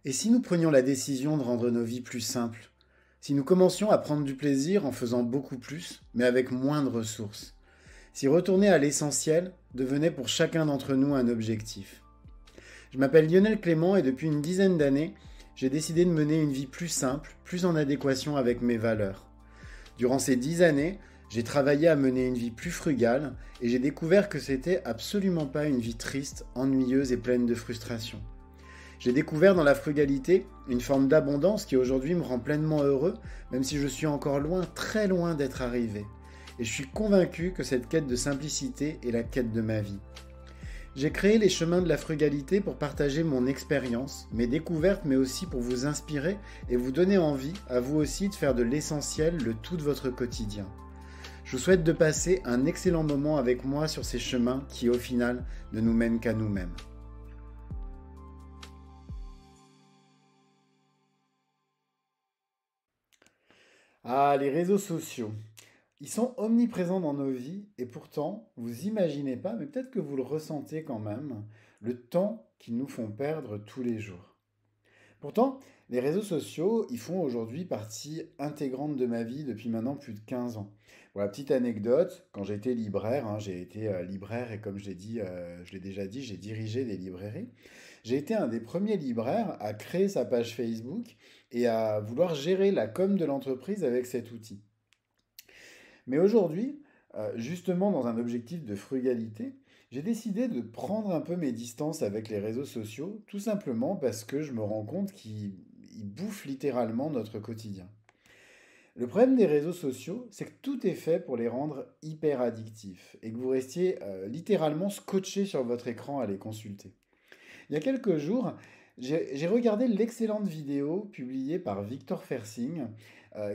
Et si nous prenions la décision de rendre nos vies plus simples? Si nous commencions à prendre du plaisir en faisant beaucoup plus, mais avec moins de ressources? Si retourner à l'essentiel devenait pour chacun d'entre nous un objectif? Je m'appelle Lionel Clément et depuis une dizaine d'années, j'ai décidé de mener une vie plus simple, plus en adéquation avec mes valeurs. Durant ces 10 années, j'ai travaillé à mener une vie plus frugale et j'ai découvert que c'était absolument pas une vie triste, ennuyeuse et pleine de frustration. J'ai découvert dans la frugalité une forme d'abondance qui aujourd'hui me rend pleinement heureux, même si je suis encore loin, très loin d'être arrivé. Et je suis convaincu que cette quête de simplicité est la quête de ma vie. J'ai créé les chemins de la frugalité pour partager mon expérience, mes découvertes, mais aussi pour vous inspirer et vous donner envie, à vous aussi, de faire de l'essentiel le tout de votre quotidien. Je vous souhaite de passer un excellent moment avec moi sur ces chemins qui, au final, ne nous mènent qu'à nous-mêmes. Ah, les réseaux sociaux. Ils sont omniprésents dans nos vies et pourtant, vous imaginez pas, mais peut-être que vous le ressentez quand même, le temps qu'ils nous font perdre tous les jours. Pourtant, les réseaux sociaux, ils font aujourd'hui partie intégrante de ma vie depuis maintenant plus de 15 ans. Voilà, petite anecdote, quand j'étais libraire, j'ai été libraire et comme je l'ai déjà dit, j'ai dirigé des librairies. J'ai été un des premiers libraires à créer sa page Facebook et à vouloir gérer la com de l'entreprise avec cet outil. Mais aujourd'hui, justement dans un objectif de frugalité, j'ai décidé de prendre un peu mes distances avec les réseaux sociaux, tout simplement parce que je me rends compte qu'ils bouffent littéralement notre quotidien. Le problème des réseaux sociaux, c'est que tout est fait pour les rendre hyper addictifs et que vous restiez littéralement scotché sur votre écran à les consulter. Il y a quelques jours, j'ai regardé l'excellente vidéo publiée par Victor Fersing,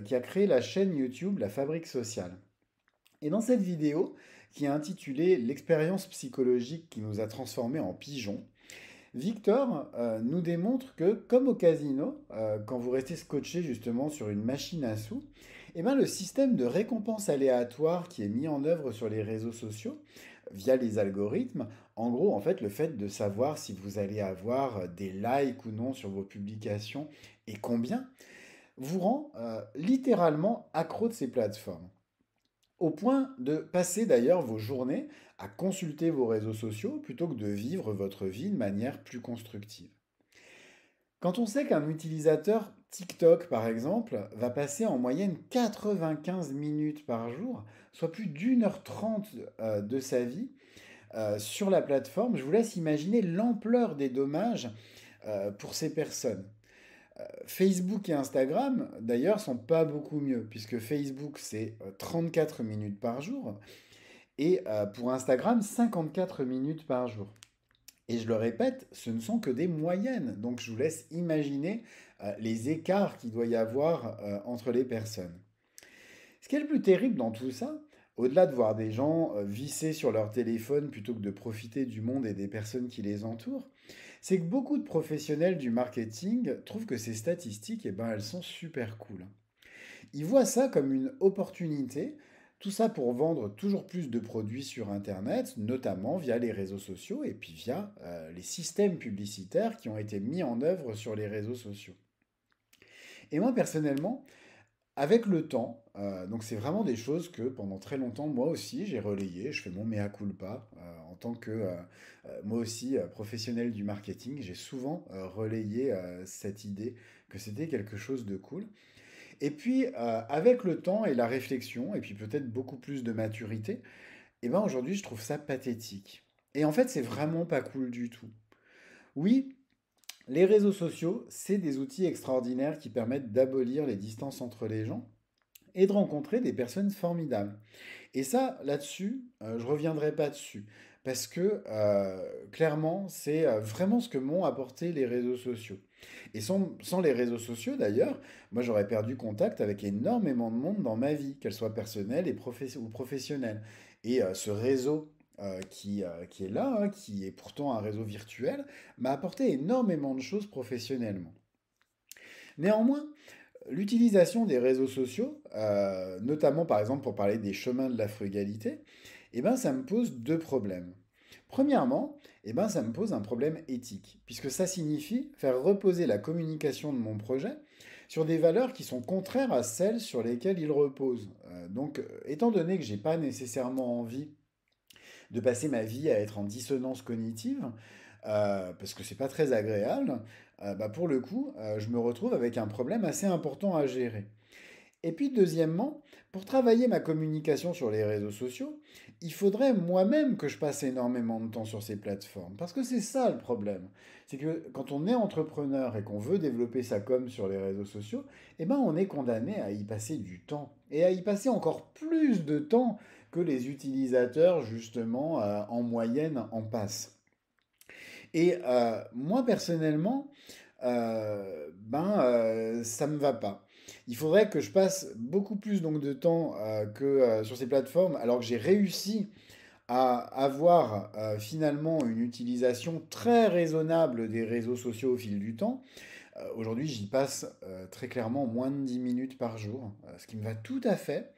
qui a créé la chaîne YouTube La Fabrique Sociale. Et dans cette vidéo, qui est intitulée L'expérience psychologique qui nous a transformés en pigeons, Victor nous démontre que, comme au casino, quand vous restez scotché justement sur une machine à sous, eh ben, le système de récompense aléatoire qui est mis en œuvre sur les réseaux sociaux via les algorithmes, en gros, en fait, le fait de savoir si vous allez avoir des likes ou non sur vos publications et combien, vous rend littéralement accro de ces plateformes. Au point de passer d'ailleurs vos journées à consulter vos réseaux sociaux plutôt que de vivre votre vie de manière plus constructive. Quand on sait qu'un utilisateur TikTok, par exemple, va passer en moyenne 95 minutes par jour, soit plus d'1h30 de sa vie sur la plateforme, je vous laisse imaginer l'ampleur des dommages pour ces personnes. Facebook et Instagram, d'ailleurs, sont pas beaucoup mieux, puisque Facebook, c'est 34 minutes par jour, et pour Instagram, 54 minutes par jour. Et je le répète, ce ne sont que des moyennes, donc je vous laisse imaginer les écarts qu'il doit y avoir entre les personnes. Ce qui est le plus terrible dans tout ça, au-delà de voir des gens visser sur leur téléphone plutôt que de profiter du monde et des personnes qui les entourent, c'est que beaucoup de professionnels du marketing trouvent que ces statistiques, eh ben, elles sont super cool. Ils voient ça comme une opportunité, tout ça pour vendre toujours plus de produits sur Internet, notamment via les réseaux sociaux et puis via les systèmes publicitaires qui ont été mis en œuvre sur les réseaux sociaux. Et moi personnellement, avec le temps, donc c'est vraiment des choses que pendant très longtemps, moi aussi, j'ai relayé. Je fais mon mea culpa en tant que moi aussi professionnel du marketing. J'ai souvent relayé cette idée que c'était quelque chose de cool. Et puis, avec le temps et la réflexion, et puis peut-être beaucoup plus de maturité, eh ben aujourd'hui, je trouve ça pathétique. Et en fait, c'est vraiment pas cool du tout. Oui, les réseaux sociaux, c'est des outils extraordinaires qui permettent d'abolir les distances entre les gens et de rencontrer des personnes formidables. Et ça, là-dessus, je reviendrai pas dessus. Parce que clairement, c'est vraiment ce que m'ont apporté les réseaux sociaux. Et sans les réseaux sociaux, d'ailleurs, moi j'aurais perdu contact avec énormément de monde dans ma vie, qu'elle soit personnelle ou professionnelle. Et ce réseau qui est là, qui est pourtant un réseau virtuel, m'a apporté énormément de choses professionnellement. Néanmoins, l'utilisation des réseaux sociaux, notamment par exemple pour parler des chemins de la frugalité, eh ben, ça me pose deux problèmes. Premièrement, ça me pose un problème éthique, puisque ça signifie faire reposer la communication de mon projet sur des valeurs qui sont contraires à celles sur lesquelles il repose. Étant donné que j'ai pas nécessairement envie de passer ma vie à être en dissonance cognitive, parce que c'est pas très agréable, pour le coup, je me retrouve avec un problème assez important à gérer. Et puis deuxièmement, pour travailler ma communication sur les réseaux sociaux, il faudrait moi-même que je passe énormément de temps sur ces plateformes. Parce que c'est ça le problème. C'est que quand on est entrepreneur et qu'on veut développer sa com sur les réseaux sociaux, on est condamné à y passer du temps. Et à y passer encore plus de temps que les utilisateurs, justement, en moyenne, en passent. Et moi, personnellement, ça me va pas. Il faudrait que je passe beaucoup plus donc de temps que sur ces plateformes, alors que j'ai réussi à avoir finalement une utilisation très raisonnable des réseaux sociaux au fil du temps. Aujourd'hui, j'y passe très clairement moins de 10 minutes par jour, ce qui me va tout à fait,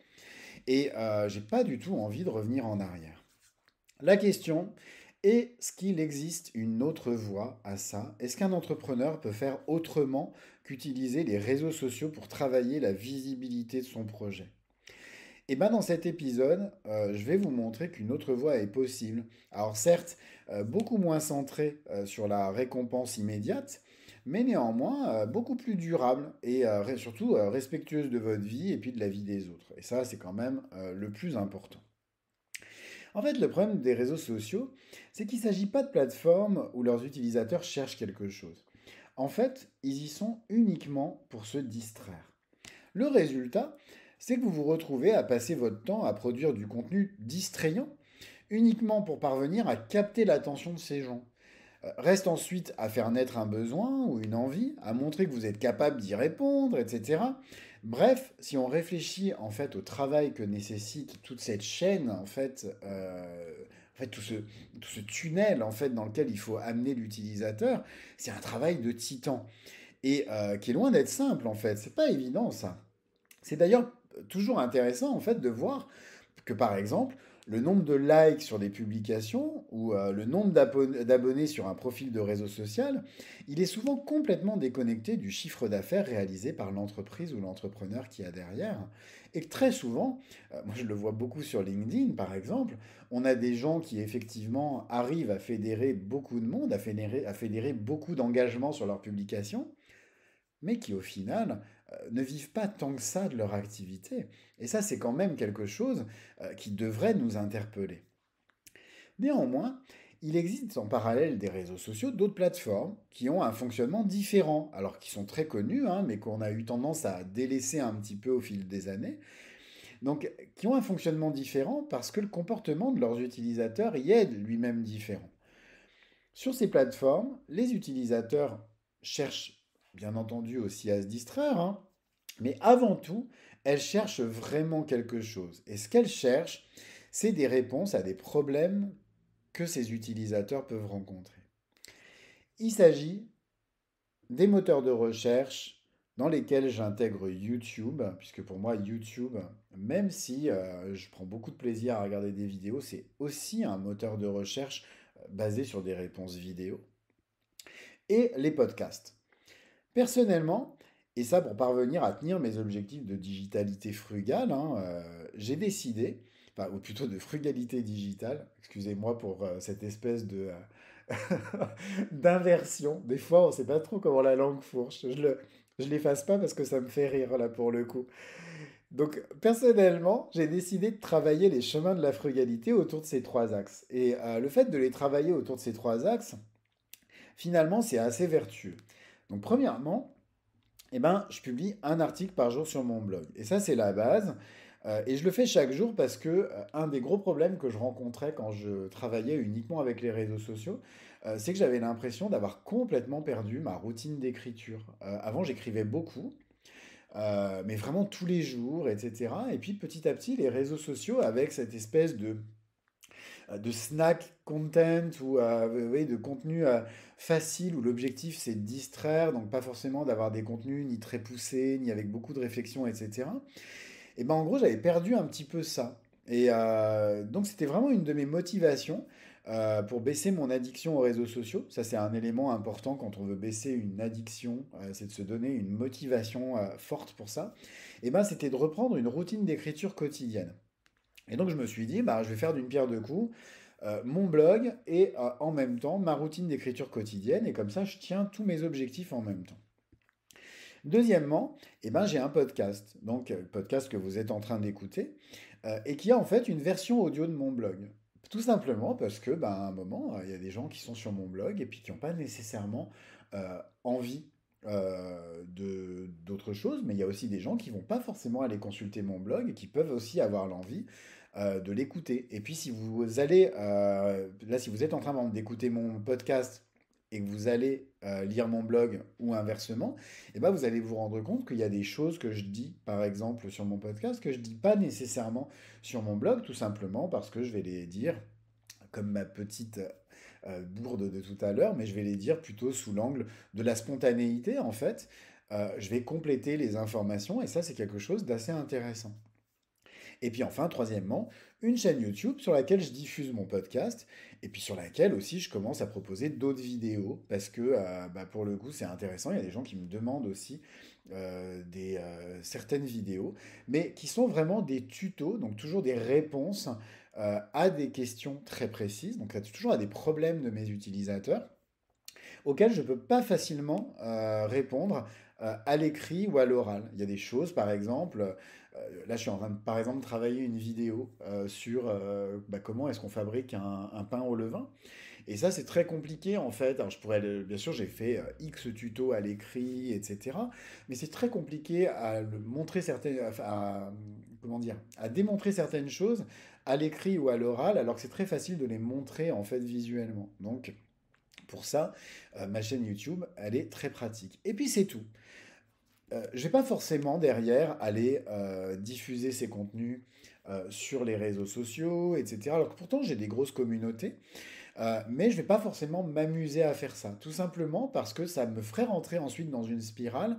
et j'ai pas du tout envie de revenir en arrière. La question, est-ce qu'il existe une autre voie à ça? Est-ce qu'un entrepreneur peut faire autrement qu'utiliser les réseaux sociaux pour travailler la visibilité de son projet? Et dans cet épisode, je vais vous montrer qu'une autre voie est possible. Alors certes, beaucoup moins centrée sur la récompense immédiate, mais néanmoins beaucoup plus durable et surtout respectueuse de votre vie et puis de la vie des autres. Et ça, c'est quand même le plus important. En fait, le problème des réseaux sociaux, c'est qu'il ne s'agit pas de plateformes où leurs utilisateurs cherchent quelque chose. En fait, ils y sont uniquement pour se distraire. Le résultat, c'est que vous vous retrouvez à passer votre temps à produire du contenu distrayant, uniquement pour parvenir à capter l'attention de ces gens. Reste ensuite à faire naître un besoin ou une envie, à montrer que vous êtes capable d'y répondre, etc. Bref, si on réfléchit en fait au travail que nécessite toute cette chaîne, tout ce tunnel en fait dans lequel il faut amener l'utilisateur, c'est un travail de titan et qui est loin d'être simple en fait. C'est pas évident ça. C'est d'ailleurs toujours intéressant en fait de voir que par exemple, le nombre de likes sur des publications ou le nombre d'abonnés sur un profil de réseau social, il est souvent complètement déconnecté du chiffre d'affaires réalisé par l'entreprise ou l'entrepreneur qui a derrière. Et que très souvent, moi je le vois beaucoup sur LinkedIn par exemple, on a des gens qui effectivement arrivent à fédérer beaucoup de monde, à fédérer beaucoup d'engagement sur leurs publications, mais qui au final ne vivent pas tant que ça de leur activité. Et ça, c'est quand même quelque chose qui devrait nous interpeller. Néanmoins, il existe en parallèle des réseaux sociaux d'autres plateformes qui ont un fonctionnement différent, alors qui sont très connus, hein, mais qu'on a eu tendance à délaisser un petit peu au fil des années. Donc, qui ont un fonctionnement différent parce que le comportement de leurs utilisateurs y est lui-même différent. Sur ces plateformes, les utilisateurs cherchent bien entendu aussi à se distraire, hein, mais avant tout, elles cherchent vraiment quelque chose. Et ce qu'elles cherchent, c'est des réponses à des problèmes que ces utilisateurs peuvent rencontrer. Il s'agit des moteurs de recherche dans lesquels j'intègre YouTube, puisque pour moi YouTube, même si je prends beaucoup de plaisir à regarder des vidéos, c'est aussi un moteur de recherche basé sur des réponses vidéo, et les podcasts. Personnellement, et ça pour parvenir à tenir mes objectifs de digitalité frugale, hein, j'ai décidé, enfin, ou plutôt de frugalité digitale, excusez-moi pour cette espèce de d'inversion. Des fois, on ne sait pas trop comment la langue fourche. Je l'efface pas parce que ça me fait rire là pour le coup. Donc personnellement, j'ai décidé de travailler les chemins de la frugalité autour de ces trois axes. Et le fait de les travailler autour de ces trois axes, finalement, c'est assez vertueux. Donc premièrement, je publie un article par jour sur mon blog. Et ça, c'est la base. Et je le fais chaque jour parce que un des gros problèmes que je rencontrais quand je travaillais uniquement avec les réseaux sociaux, c'est que j'avais l'impression d'avoir complètement perdu ma routine d'écriture. Avant, j'écrivais beaucoup, mais vraiment tous les jours, etc. Et puis petit à petit, les réseaux sociaux, avec cette espèce de snack content ou oui, de contenu facile où l'objectif c'est de distraire, donc pas forcément d'avoir des contenus ni très poussés, ni avec beaucoup de réflexion, etc. Et en gros, j'avais perdu un petit peu ça. Et donc c'était vraiment une de mes motivations pour baisser mon addiction aux réseaux sociaux. Ça, c'est un élément important quand on veut baisser une addiction, c'est de se donner une motivation forte pour ça. Et ben, c'était de reprendre une routine d'écriture quotidienne. Et donc, je me suis dit, bah, je vais faire d'une pierre deux coups, mon blog et en même temps ma routine d'écriture quotidienne. Et comme ça, je tiens tous mes objectifs en même temps. Deuxièmement, eh ben, j'ai un podcast, donc podcast que vous êtes en train d'écouter, et qui a en fait une version audio de mon blog. Tout simplement parce que, ben, à un moment, il y a des gens qui sont sur mon blog et puis qui n'ont pas nécessairement envie d'autre chose, mais il y a aussi des gens qui vont pas forcément aller consulter mon blog et qui peuvent aussi avoir l'envie de l'écouter. Et puis si vous allez, là, si vous êtes en train par exemple, d'écouter mon podcast et que vous allez lire mon blog ou inversement, et ben vous allez vous rendre compte qu'il y a des choses que je dis, par exemple, sur mon podcast, que je dis pas nécessairement sur mon blog, tout simplement parce que je vais les dire comme ma petite bourde de tout à l'heure, mais je vais les dire plutôt sous l'angle de la spontanéité, en fait. Je vais compléter les informations et ça, c'est quelque chose d'assez intéressant. Et puis enfin, troisièmement, une chaîne YouTube sur laquelle je diffuse mon podcast et puis sur laquelle aussi je commence à proposer d'autres vidéos parce que bah, pour le coup c'est intéressant. Il y a des gens qui me demandent aussi certaines vidéos, mais qui sont vraiment des tutos, donc toujours des réponses à des questions très précises, donc toujours à des problèmes de mes utilisateurs auxquelles je ne peux pas facilement répondre à l'écrit ou à l'oral. Il y a des choses, par exemple, là je suis en train de, par exemple, travailler une vidéo sur bah, comment est-ce qu'on fabrique un pain au levain. Et ça, c'est très compliqué en fait. Alors, bien sûr, j'ai fait X tutos à l'écrit, etc. Mais c'est très compliqué à le montrer certaines, comment dire, à démontrer certaines choses à l'écrit ou à l'oral, alors que c'est très facile de les montrer en fait visuellement. Donc, pour ça, ma chaîne YouTube, elle est très pratique. Et puis c'est tout. Je vais pas forcément derrière aller diffuser ces contenus sur les réseaux sociaux, etc. Alors que pourtant j'ai des grosses communautés, mais je vais pas forcément m'amuser à faire ça. Tout simplement parce que ça me ferait rentrer ensuite dans une spirale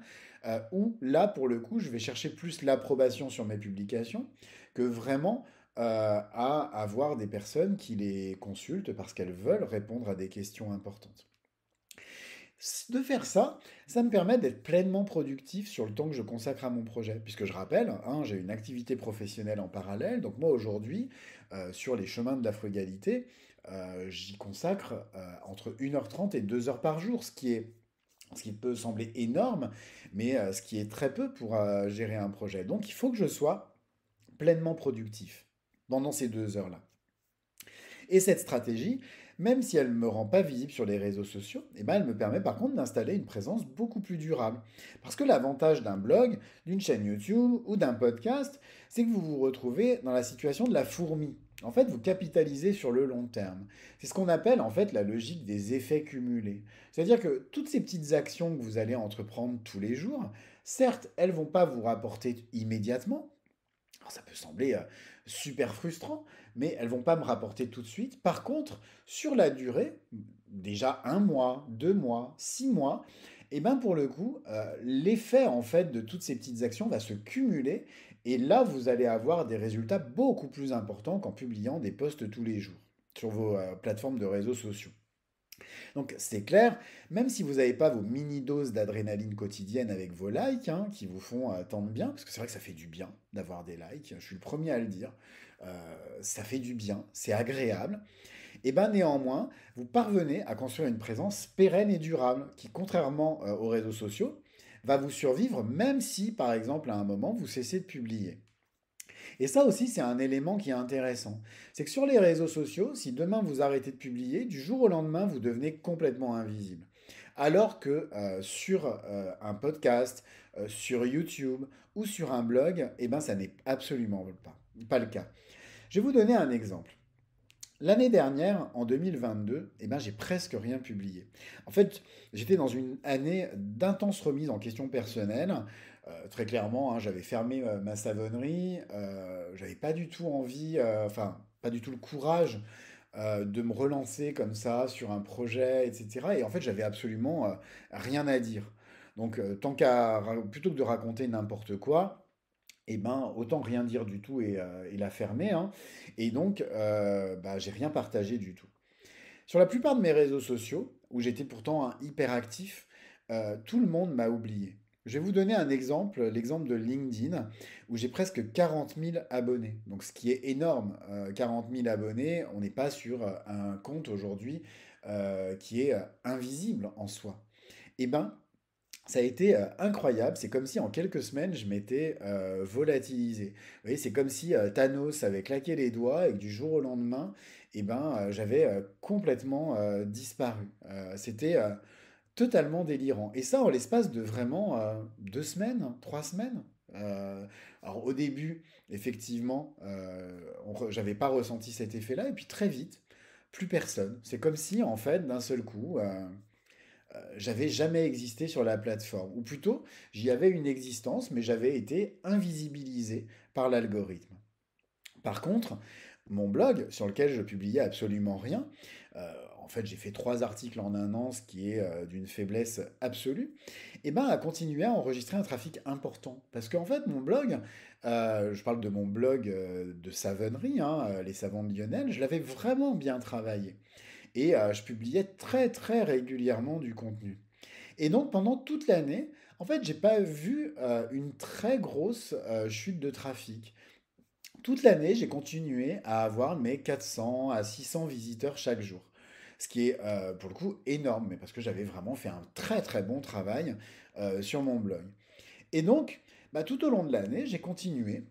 où là, pour le coup, je vais chercher plus l'approbation sur mes publications que vraiment à avoir des personnes qui les consultent parce qu'elles veulent répondre à des questions importantes. De faire ça, ça me permet d'être pleinement productif sur le temps que je consacre à mon projet. Puisque je rappelle, hein, j'ai une activité professionnelle en parallèle. Donc moi aujourd'hui, sur les chemins de la frugalité, j'y consacre entre 1h30 et 2 heures par jour, ce qui peut sembler énorme, mais ce qui est très peu pour gérer un projet. Donc il faut que je sois pleinement productif pendant ces 2 heures-là. Et cette stratégie, même si elle ne me rend pas visible sur les réseaux sociaux, eh ben elle me permet par contre d'installer une présence beaucoup plus durable. Parce que l'avantage d'un blog, d'une chaîne YouTube ou d'un podcast, c'est que vous vous retrouvez dans la situation de la fourmi. En fait, vous capitalisez sur le long terme. C'est ce qu'on appelle en fait la logique des effets cumulés. C'est-à-dire que toutes ces petites actions que vous allez entreprendre tous les jours, certes, elles vont pas vous rapporter immédiatement, alors ça peut sembler super frustrant, mais elles vont pas me rapporter tout de suite. Par contre, sur la durée, déjà 1 mois, 2 mois, 6 mois, et ben pour le coup, l'effet en fait de toutes ces petites actions va se cumuler et là vous allez avoir des résultats beaucoup plus importants qu'en publiant des posts tous les jours sur vos plateformes de réseaux sociaux. Donc c'est clair, même si vous n'avez pas vos mini-doses d'adrénaline quotidienne avec vos likes, hein, qui vous font tant de bien, parce que c'est vrai que ça fait du bien d'avoir des likes, je suis le premier à le dire, ça fait du bien, c'est agréable, et bien néanmoins, vous parvenez à construire une présence pérenne et durable, qui contrairement aux réseaux sociaux, va vous survivre même si, par exemple, à un moment, vous cessez de publier. Et ça aussi, c'est un élément qui est intéressant. C'est que sur les réseaux sociaux, si demain vous arrêtez de publier, du jour au lendemain, vous devenez complètement invisible. Alors que sur un podcast, sur YouTube ou sur un blog, eh ben, ça n'est absolument pas le cas. Je vais vous donner un exemple. L'année dernière, en 2022, eh ben, j'ai presque rien publié. En fait, j'étais dans une année d'intense remise en question personnelle. Très clairement, hein, j'avais fermé ma savonnerie. J'avais pas du tout envie, enfin, pas du tout le courage de me relancer comme ça sur un projet, etc. Et en fait, j'avais absolument rien à dire. Donc, plutôt que de raconter n'importe quoi, eh ben, autant rien dire du tout et la fermer, hein. Et donc, bah, j'ai rien partagé du tout. Sur la plupart de mes réseaux sociaux, où j'étais pourtant un hyper actif, tout le monde m'a oublié. Je vais vous donner un exemple, l'exemple de LinkedIn, où j'ai presque 40 000 abonnés. Donc ce qui est énorme, 40 000 abonnés, on n'est pas sur un compte aujourd'hui qui est invisible en soi. Eh ben, ça a été incroyable. C'est comme si en quelques semaines, je m'étais volatilisé. Vous voyez, c'est comme si Thanos avait claqué les doigts et que du jour au lendemain, eh ben, j'avais complètement disparu. C'était totalement délirant. Et ça, en l'espace de vraiment 2 semaines, 3 semaines. Euh, alors au début, effectivement, j'avais pas ressenti cet effet-là. Et puis très vite, plus personne. C'est comme si, en fait, d'un seul coup, j'avais jamais existé sur la plateforme. Ou plutôt, j'y avais une existence, mais j'avais été invisibilisé par l'algorithme. Par contre, mon blog, sur lequel je publiais absolument rien, en fait j'ai fait 3 articles en un an, ce qui est d'une faiblesse absolue, et ben, a continué à enregistrer un trafic important. Parce qu'en fait, mon blog, je parle de mon blog de savonnerie, hein, les savons de Lionel, je l'avais vraiment bien travaillé. Et je publiais très très régulièrement du contenu. Et donc pendant toute l'année, en fait, j'ai pas vu une très grosse chute de trafic. Toute l'année, j'ai continué à avoir mes 400 à 600 visiteurs chaque jour. Ce qui est pour le coup énorme, mais parce que j'avais vraiment fait un très très bon travail sur mon blog. Et donc, bah, tout au long de l'année, j'ai continué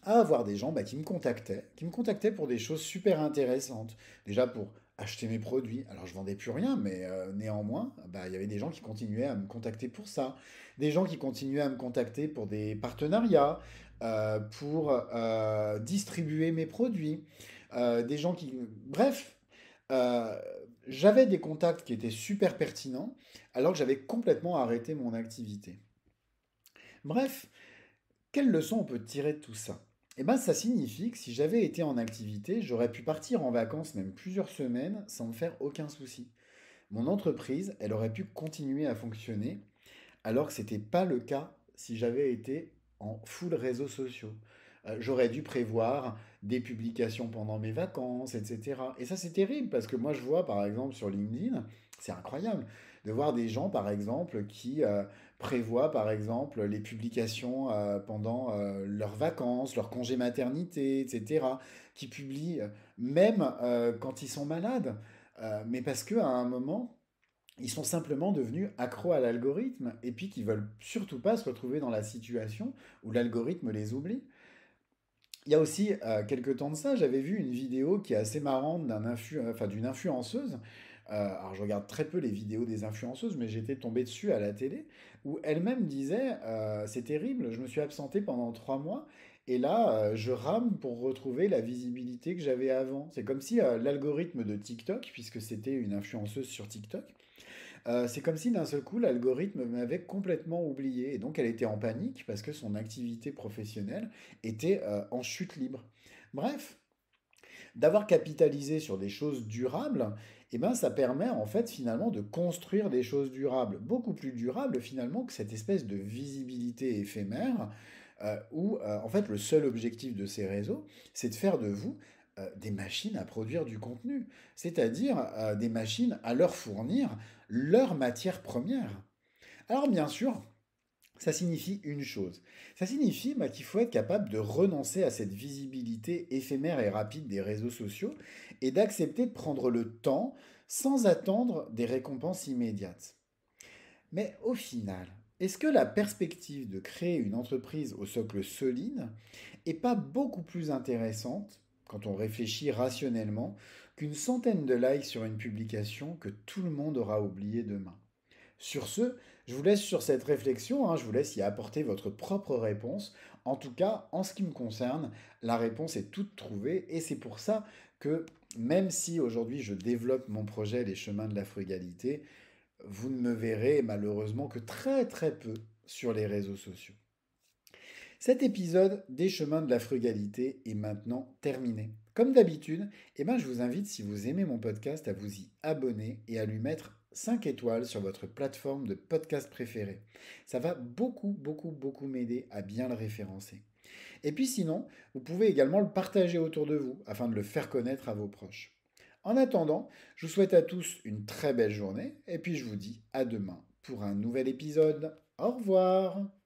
à avoir des gens qui me contactaient pour des choses super intéressantes. Déjà pour acheter mes produits. Alors je vendais plus rien, mais néanmoins, bah, il y avait des gens qui continuaient à me contacter pour ça. Des gens qui continuaient à me contacter pour des partenariats, pour distribuer mes produits. Des gens qui... Bref, euh, j'avais des contacts qui étaient super pertinents, alors que j'avais complètement arrêté mon activité. Bref, quelle leçon on peut tirer de tout ça? Eh ben, ça signifie que si j'avais été en activité, j'aurais pu partir en vacances même plusieurs semaines sans me faire aucun souci. Mon entreprise, elle aurait pu continuer à fonctionner, alors que ce n'était pas le cas si j'avais été en full réseaux sociaux. J'aurais dû prévoir des publications pendant mes vacances, etc. Et ça, c'est terrible parce que moi, je vois par exemple sur LinkedIn, c'est incroyable de voir des gens par exemple qui prévoient par exemple les publications pendant leurs vacances, leurs congés maternité, etc. Qui publient même quand ils sont malades. Mais parce qu'à un moment, ils sont simplement devenus accros à l'algorithme et puis qu'ils veulent surtout pas se retrouver dans la situation où l'algorithme les oublie. Il y a aussi quelques temps de ça, j'avais vu une vidéo qui est assez marrante d'une influenceuse. Alors je regarde très peu les vidéos des influenceuses, mais j'étais tombé dessus à la télé où elle-même disait c'est terrible, je me suis absenté pendant 3 mois et là je rame pour retrouver la visibilité que j'avais avant. C'est comme si l'algorithme de TikTok, puisque c'était une influenceuse sur TikTok, c'est comme si d'un seul coup, l'algorithme m'avait complètement oublié. Et donc, elle était en panique parce que son activité professionnelle était en chute libre. Bref, d'avoir capitalisé sur des choses durables, eh ben, ça permet en fait finalement de construire des choses durables, beaucoup plus durables finalement que cette espèce de visibilité éphémère où en fait le seul objectif de ces réseaux, c'est de faire de vous des machines à produire du contenu, c'est-à-dire des machines à leur fournir leur matière première. Alors bien sûr, ça signifie une chose. Ça signifie bah, qu'il faut être capable de renoncer à cette visibilité éphémère et rapide des réseaux sociaux et d'accepter de prendre le temps sans attendre des récompenses immédiates. Mais au final, est-ce que la perspective de créer une entreprise au socle solide est pas beaucoup plus intéressante, quand on réfléchit rationnellement, qu'une centaine de likes sur une publication que tout le monde aura oublié demain? Sur ce, je vous laisse sur cette réflexion, hein, je vous laisse y apporter votre propre réponse. En tout cas, en ce qui me concerne, la réponse est toute trouvée et c'est pour ça que même si aujourd'hui je développe mon projet Les chemins de la frugalité, vous ne me verrez malheureusement que très très peu sur les réseaux sociaux. Cet épisode des chemins de la frugalité est maintenant terminé. Comme d'habitude, je vous invite, si vous aimez mon podcast, à vous y abonner et à lui mettre 5 étoiles sur votre plateforme de podcast préférée. Ça va beaucoup, beaucoup, beaucoup m'aider à bien le référencer. Et puis sinon, vous pouvez également le partager autour de vous afin de le faire connaître à vos proches. En attendant, je vous souhaite à tous une très belle journée et puis je vous dis à demain pour un nouvel épisode. Au revoir.